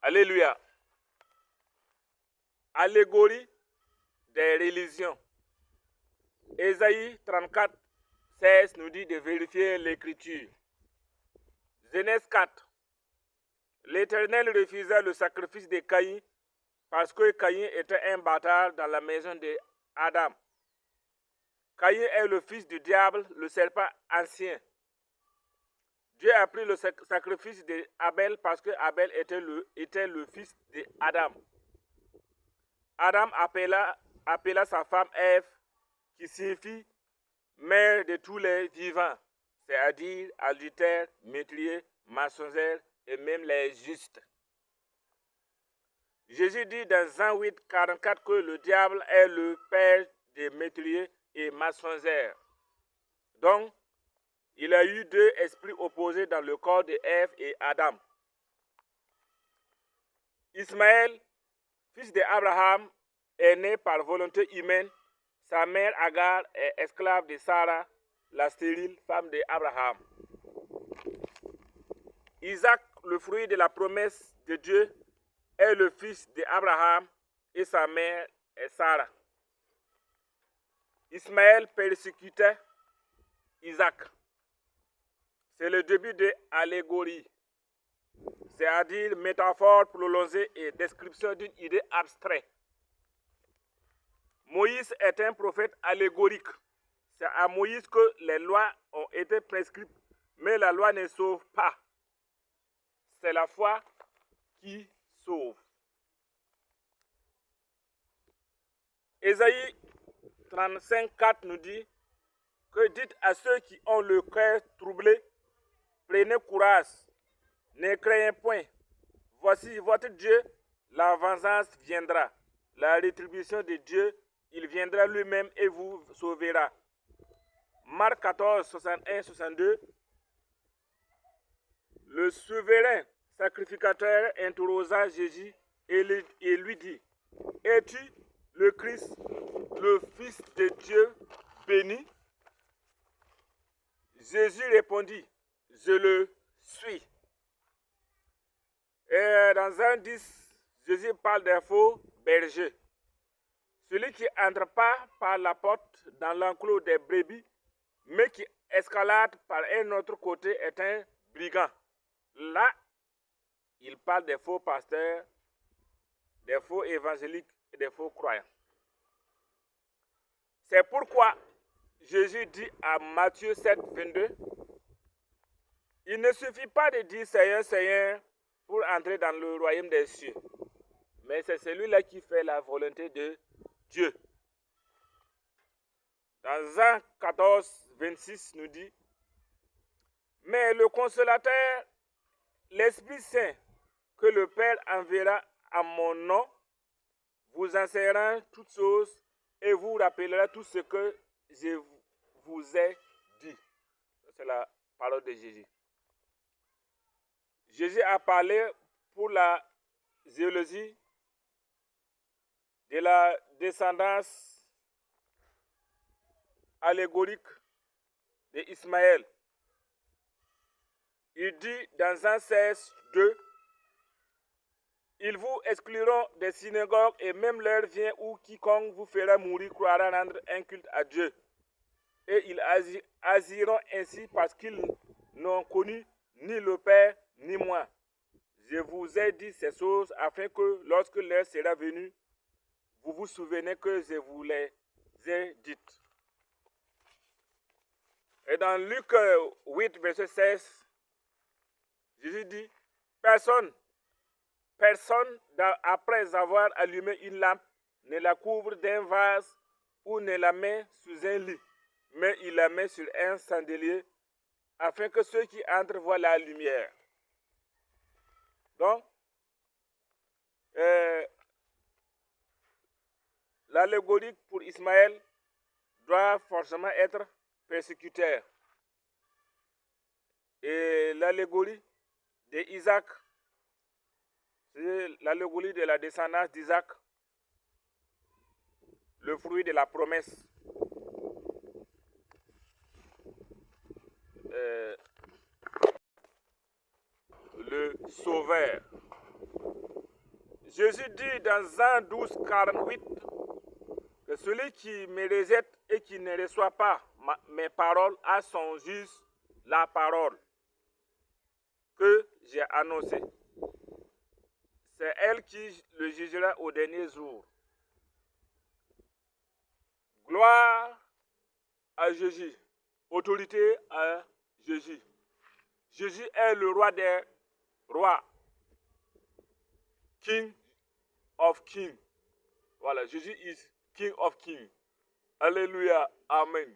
Alléluia. Allégorie des religions. Ésaïe 34, 16 nous dit de vérifier l'écriture. Genèse 4. L'Éternel refusa le sacrifice de Caïn parce que Caïn était un bâtard dans la maison d'Adam. Caïn est le fils du diable, le serpent ancien. Dieu a pris le sacrifice d'Abel parce que Abel était le fils d'Adam. Adam appela sa femme Ève, qui signifie mère de tous les vivants, c'est-à-dire adultère, métier, mensongère et même les justes. Jésus dit dans Jean 8, 44 que le diable est le père des métiers et mensongères. Donc, il y a eu deux esprits opposés dans le corps d'Ève et Adam. Ismaël, fils d'Abraham, est né par volonté humaine. Sa mère Agar est esclave de Sarah, la stérile femme d'Abraham. Isaac, le fruit de la promesse de Dieu, est le fils d'Abraham et sa mère est Sarah. Ismaël persécutait Isaac. C'est le début de l'allégorie, c'est-à-dire métaphore prolongée et description d'une idée abstraite. Moïse est un prophète allégorique. C'est à Moïse que les lois ont été prescrites, mais la loi ne sauve pas. C'est la foi qui sauve. Ésaïe 35, 4 nous dit que dites à ceux qui ont le cœur troublé, prenez courage, ne craignez point. Voici votre Dieu, la vengeance viendra. La rétribution de Dieu, il viendra lui-même et vous sauvera. Marc 14, 61, 62. Le souverain sacrificateur interrogea Jésus et lui dit, es-tu le Christ, le Fils de Dieu béni? Jésus répondit, je le suis. Et dans Jean 10, Jésus parle des faux bergers. Celui qui n'entre pas par la porte dans l'enclos des brebis, mais qui escalade par un autre côté est un brigand. Là, il parle des faux pasteurs, des faux évangéliques et des faux croyants. C'est pourquoi Jésus dit à Matthieu 7, 22, il ne suffit pas de dire Seigneur, Seigneur pour entrer dans le royaume des cieux, mais c'est celui-là qui fait la volonté de Dieu. Dans Jean 14, 26 nous dit, mais le consolateur, l'Esprit Saint, que le Père enverra à mon nom, vous enseignera toutes choses et vous rappellera tout ce que je vous ai dit. C'est la parole de Jésus. Jésus a parlé pour la géologie de la descendance allégorique d'Ismaël. Il dit dans Jean 16, 2, ils vous excluront des synagogues et même l'heure vient où quiconque vous fera mourir croira rendre un culte à Dieu. Et ils agiront ainsi parce qu'ils n'ont connu ni le Père ni moi. Je vous ai dit ces choses afin que lorsque l'heure sera venue, vous vous souvenez que je vous les ai dites. Et dans Luc 8, verset 16, Jésus dit, personne, après avoir allumé une lampe, ne la couvre d'un vase ou ne la met sous un lit, mais il la met sur un chandelier, afin que ceux qui entrent voient la lumière. Donc, l'allégorie pour Ismaël doit forcément être persécuteur. Et l'allégorie d'Isaac, c'est l'allégorie de la descendance d'Isaac, le fruit de la promesse. Le sauveur. Jésus dit dans Jean 12, 48 que celui qui me rejette et qui ne reçoit pas mes paroles a son juste la parole que j'ai annoncée. C'est elle qui le jugera au dernier jour. Gloire à Jésus. Autorité à Jésus. Jésus est le roi des rois. King of Kings. Voilà, Jésus is King of Kings. Alléluia. Amen.